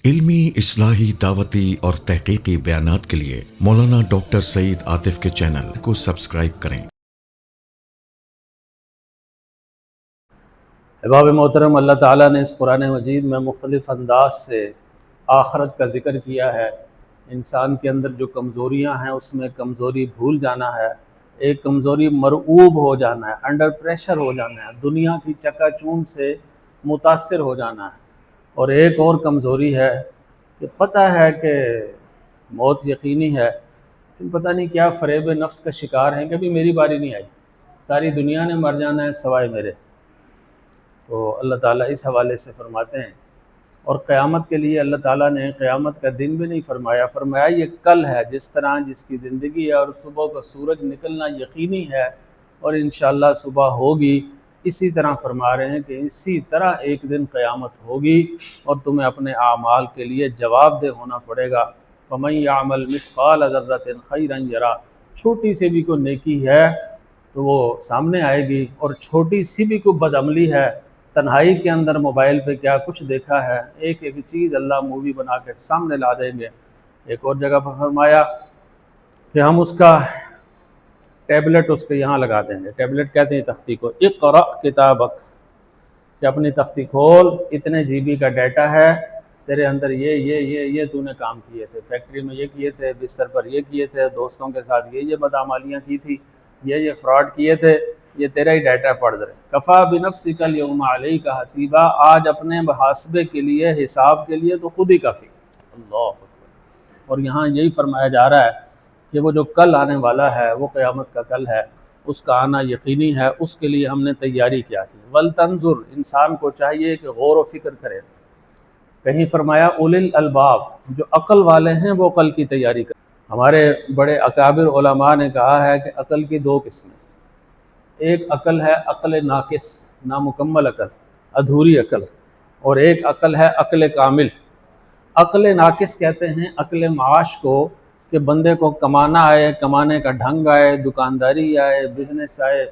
علمی، اصلاحی، دعوتی اور تحقیقی بیانات کے لیے مولانا ڈاکٹر سعید عاطف کے چینل کو سبسکرائب کریں۔ احباب محترم، اللہ تعالیٰ نے اس قرآن مجید میں مختلف انداز سے آخرت کا ذکر کیا ہے۔ انسان کے اندر جو کمزوریاں ہیں اس میں کمزوری بھول جانا ہے، ایک کمزوری مرعوب ہو جانا ہے، انڈر پریشر ہو جانا ہے، دنیا کی چکا چوند سے متاثر ہو جانا ہے، اور ایک اور کمزوری ہے کہ پتہ ہے کہ موت یقینی ہے، لیکن پتہ نہیں کیا فریب نفس کا شکار ہیں کہ ابھی میری باری نہیں آئی، ساری دنیا نے مر جانا ہے سوائے میرے۔ تو اللہ تعالیٰ اس حوالے سے فرماتے ہیں، اور قیامت کے لیے اللہ تعالیٰ نے قیامت کا دن بھی نہیں فرمایا یہ کل ہے، جس طرح جس کی زندگی ہے اور صبح کا سورج نکلنا یقینی ہے اور انشاءاللہ صبح ہوگی، اسی طرح فرما رہے ہیں کہ اسی طرح ایک دن قیامت ہوگی اور تمہیں اپنے اعمال کے لیے جواب دہ ہونا پڑے گا۔ فَمَن يَعْمَلْ مِثْقَالَ ذَرَّةٍ خَيْرًا يَرَهُ، چھوٹی سی بھی کوئی نیکی ہے تو وہ سامنے آئے گی، اور چھوٹی سی بھی کوئی بدعملی ہے، تنہائی کے اندر موبائل پہ کیا کچھ دیکھا ہے، ایک ایک چیز اللہ مووی بنا کے سامنے لا دیں گے۔ ایک اور جگہ پر فرمایا کہ ہم اس کا ٹیبلٹ اس کے یہاں لگا دیں گے، ٹیبلٹ کہتے ہیں تختی کو، اقرأ کتابک، کہ اپنی تختی کھول، اتنے جی بی کا ڈیٹا ہے، تیرے اندر یہ تو نے کام کیے تھے، فیکٹری میں یہ کیے تھے، بستر پر یہ کیے تھے، دوستوں کے ساتھ یہ بدعمالیاں کی تھی، یہ فراڈ کیے تھے، یہ تیرا ہی ڈیٹا پڑھ رہے۔ کفا بنفسک اليوم علیک حسیبا، آج اپنے محاسبے کے لیے، حساب کے لیے تو خود ہی کافی۔ اللہ اکبر۔ اور یہاں یہی فرمایا جا رہا ہے کہ وہ جو کل آنے والا ہے وہ قیامت کا کل ہے، اس کا آنا یقینی ہے، اس کے لیے ہم نے تیاری کیا کی۔ ولتنظر، انسان کو چاہیے کہ غور و فکر کرے۔ کہیں فرمایا اولی الالباب، جو عقل والے ہیں وہ عقل کی تیاری کریں۔ ہمارے بڑے اکابر علماء نے کہا ہے کہ عقل کی دو قسمیں، ایک عقل ہے عقل ناقص، نامکمل عقل، ادھوری عقل، اور ایک عقل ہے عقل کامل۔ عقل ناقص کہتے ہیں عقل معاش کو، کہ بندے کو کمانا آئے، کمانے کا ڈھنگ آئے، دکانداری آئے، بزنس آئے،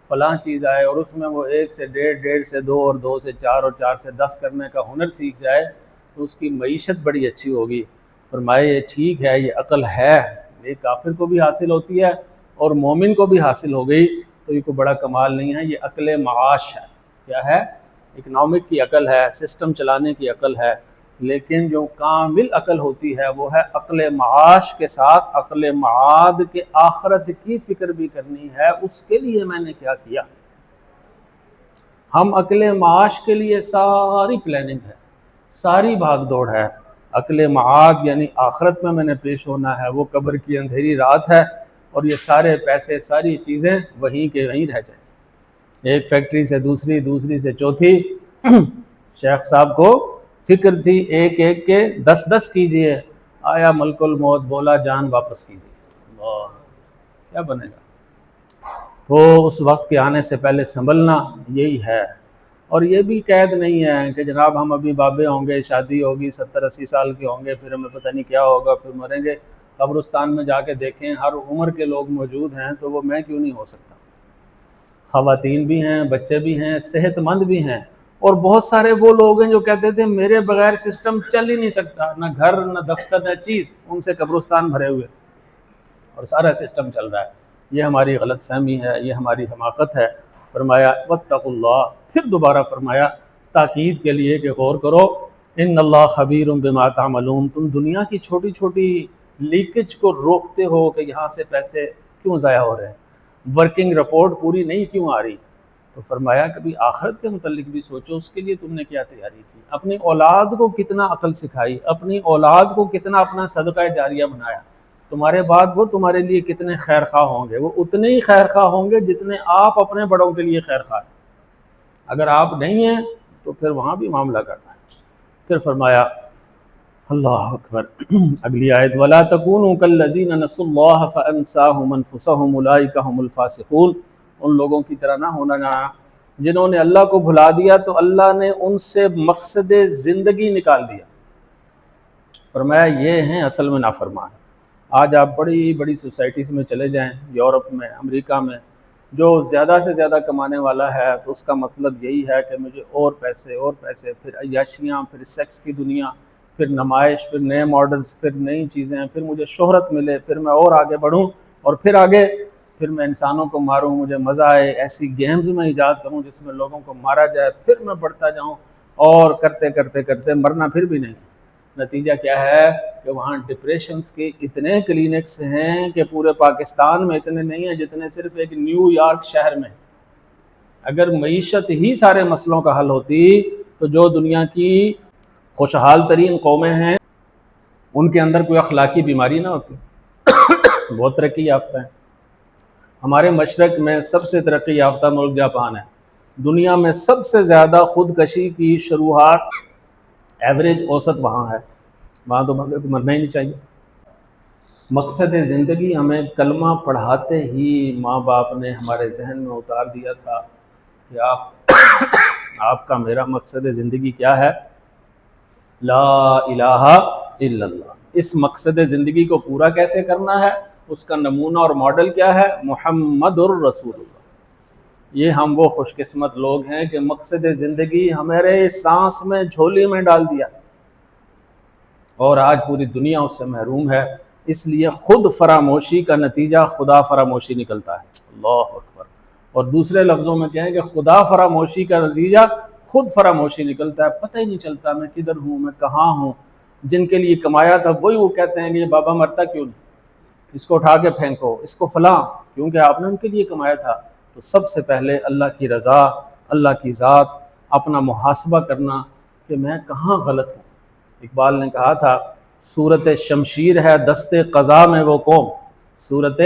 فلاں چیز آئے، اور اس میں وہ 1 سے 1.5، 1.5 سے 2، اور 2 سے 4، اور 4 سے 10 کرنے کا ہنر سیکھ جائے تو اس کی معیشت بڑی اچھی ہوگی۔ فرمائے یہ ٹھیک ہے، یہ عقل ہے، یہ کافر کو بھی حاصل ہوتی ہے اور مومن کو بھی حاصل ہو گئی تو یہ کوئی بڑا کمال نہیں ہے، یہ عقل معاش ہے۔ کیا ہے؟ اکنامک کی عقل ہے، سسٹم چلانے کی عقل ہے، لیکن جو کامل عقل ہوتی ہے وہ ہے عقل معاش کے ساتھ عقل معاد، کے آخرت کی فکر بھی کرنی ہے، اس کے لیے میں نے کیا کیا۔ ہم عقل معاش کے لیے ساری پلاننگ ہے، ساری بھاگ دوڑ ہے، عقل معاد یعنی آخرت میں نے پیش ہونا ہے، وہ قبر کی اندھیری رات ہے، اور یہ سارے پیسے، ساری چیزیں وہیں کے وہیں رہ جائیں، ایک فیکٹری سے دوسری، دوسری سے چوتھی۔ شیخ صاحب کو فکر تھی ایک ایک کے 10 کیجئے، آیا ملک الموت، بولا جان واپس کیجئے۔ اللہ، کیا بنے گا؟ تو اس وقت کے آنے سے پہلے سنبھلنا یہی ہے۔ اور یہ بھی قید نہیں ہے کہ جناب ہم ابھی بابے ہوں گے، شادی ہوگی، 70-80 سال کے ہوں گے، پھر ہمیں پتہ نہیں کیا ہوگا، پھر مریں گے۔ قبرستان میں جا کے دیکھیں ہر عمر کے لوگ موجود ہیں، تو وہ میں کیوں نہیں ہو سکتا؟ خواتین بھی ہیں، بچے بھی ہیں، صحت مند بھی ہیں، اور بہت سارے وہ لوگ ہیں جو کہتے تھے میرے بغیر سسٹم چل ہی نہیں سکتا، نہ گھر، نہ دفتر، نہ چیز، ان سے قبرستان بھرے ہوئے اور سارا سسٹم چل رہا ہے۔ یہ ہماری غلط فہمی ہے، یہ ہماری حماقت ہے۔ فرمایا واتقوا اللہ، پھر دوبارہ فرمایا تاکید کے لیے کہ غور کرو، ان اللہ خبیر بما تعملون، تم دنیا کی چھوٹی چھوٹی لیکیج کو روکتے ہو کہ یہاں سے پیسے کیوں ضائع ہو رہے ہیں، ورکنگ رپورٹ پوری نہیں کیوں آ رہی، تو فرمایا کبھی آخرت کے متعلق بھی سوچو، اس کے لیے تم نے کیا تیاری کی، اپنی اولاد کو کتنا عقل سکھائی، اپنی اولاد کو کتنا اپنا صدقہ جاریہ بنایا، تمہارے بعد وہ تمہارے لیے کتنے خیر خواہ ہوں گے، وہ اتنے ہی خیر خواہ ہوں گے جتنے آپ اپنے بڑوں کے لیے خیر خواہ ہیں۔ اگر آپ نہیں ہیں تو پھر وہاں بھی معاملہ کرنا ہے۔ پھر فرمایا اللہ اکبر، اگلی آیت وَلَا تَكُونُوا كَالَّذِينَ نَسُوا اللَّهَ فَأَنسَاهُمْ أَنفُسَهُمْ أُولَٰئِكَ هُمُ الْفَاسِقُونَ، ان لوگوں کی طرح نہ ہونا جنہوں نے اللہ کو بھلا دیا تو اللہ نے ان سے مقصد زندگی نکال دیا۔ فرمایا یہ ہیں اصل میں نافرمان۔ آج آپ بڑی بڑی سوسائٹیز میں چلے جائیں، یورپ میں، امریکہ میں، جو زیادہ سے زیادہ کمانے والا ہے تو اس کا مطلب یہی ہے کہ مجھے اور پیسے اور پیسے، پھر عیاشیاں، پھر سیکس کی دنیا، پھر نمائش، پھر نئے ماڈلز، پھر نئی چیزیں، پھر مجھے شہرت ملے، پھر میں اور آگے بڑھوں، اور پھر آگے پھر میں انسانوں کو ماروں، مجھے مزہ آئے، ایسی گیمز میں ایجاد کروں جس میں لوگوں کو مارا جائے، پھر میں بڑھتا جاؤں، اور کرتے کرتے کرتے مرنا پھر بھی نہیں۔ نتیجہ کیا ہے کہ وہاں ڈپریشنز کے اتنے کلینکس ہیں کہ پورے پاکستان میں اتنے نہیں ہیں جتنے صرف ایک نیو یارک شہر میں۔ اگر معیشت ہی سارے مسئلوں کا حل ہوتی تو جو دنیا کی خوشحال ترین قومیں ہیں ان کے اندر کوئی اخلاقی بیماری نہ ہوتی، بہت ترقی یافتہ ہیں۔ ہمارے مشرق میں سب سے ترقی یافتہ ملک جاپان ہے، دنیا میں سب سے زیادہ خودکشی کی شروعات ایوریج اوسط وہاں ہے، وہاں تو بندے کو مرنا ہی نہیں چاہیے۔ مقصد زندگی ہمیں کلمہ پڑھاتے ہی ماں باپ نے ہمارے ذہن میں اتار دیا تھا کہ آپ کا میرا مقصد زندگی کیا ہے؟ لا الہ الا اللہ۔ اس مقصد زندگی کو پورا کیسے کرنا ہے؟ اس کا نمونہ اور ماڈل کیا ہے؟ محمد الرسول اللہ۔ یہ ہم وہ خوش قسمت لوگ ہیں کہ مقصد زندگی ہمارے سانس میں جھولی میں ڈال دیا، اور آج پوری دنیا اس سے محروم ہے۔ اس لیے خود فراموشی کا نتیجہ خدا فراموشی نکلتا ہے۔ اللہ اکبر۔ اور دوسرے لفظوں میں کہیں کہ خدا فراموشی کا نتیجہ خود فراموشی نکلتا ہے، پتہ ہی نہیں چلتا میں کدھر ہوں، میں کہاں ہوں۔ جن کے لیے کمایا تھا وہی وہ کہتے ہیں کہ یہ بابا مرتا کیوں نہیں، اس کو اٹھا کے پھینکو، اس کو فلاں، کیونکہ آپ نے ان کے لیے کمایا تھا۔ تو سب سے پہلے اللہ کی رضا، اللہ کی ذات، اپنا محاسبہ کرنا کہ میں کہاں غلط ہوں۔ اقبال نے کہا تھا صورت شمشیر ہے دست قضا میں وہ قوم، صورت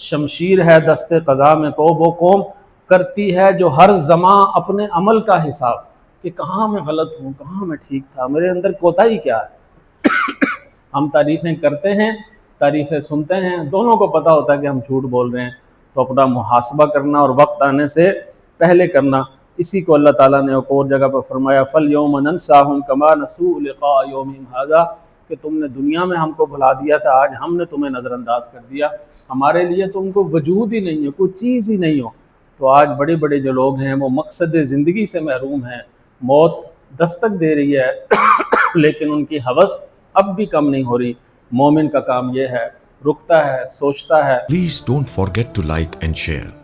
شمشیر ہے دست قضا میں وہ قوم، کرتی ہے جو ہر زمان اپنے عمل کا حساب، کہ کہاں میں غلط ہوں، کہاں میں ٹھیک تھا، میرے اندر کوتاہی کیا ہے۔ ہم تعریفیں کرتے ہیں، تعریفیں سنتے ہیں، دونوں کو پتہ ہوتا ہے کہ ہم جھوٹ بول رہے ہیں، تو اپنا محاسبہ کرنا اور وقت آنے سے پہلے کرنا۔ اسی کو اللہ تعالیٰ نے ایک اور جگہ پر فرمایا فَالْيَوْمَ نَنْسَاهُمْ كَمَا نَسُوا لِقَاءَ يَوْمِهِمْ هَذَا، کہ تم نے دنیا میں ہم کو بھلا دیا تھا، آج ہم نے تمہیں نظر انداز کر دیا، ہمارے لیے تم کو وجود ہی نہیں ہے، کوئی چیز ہی نہیں ہو۔ تو آج بڑے بڑے جو لوگ ہیں وہ مقصد زندگی سے محروم ہیں، موت دستک دے رہی ہے لیکن ان کی ہوس اب بھی کم نہیں ہو رہی۔ مومن کا کام یہ ہے، رکتا ہے، سوچتا ہے۔ Please don't forget to like and share.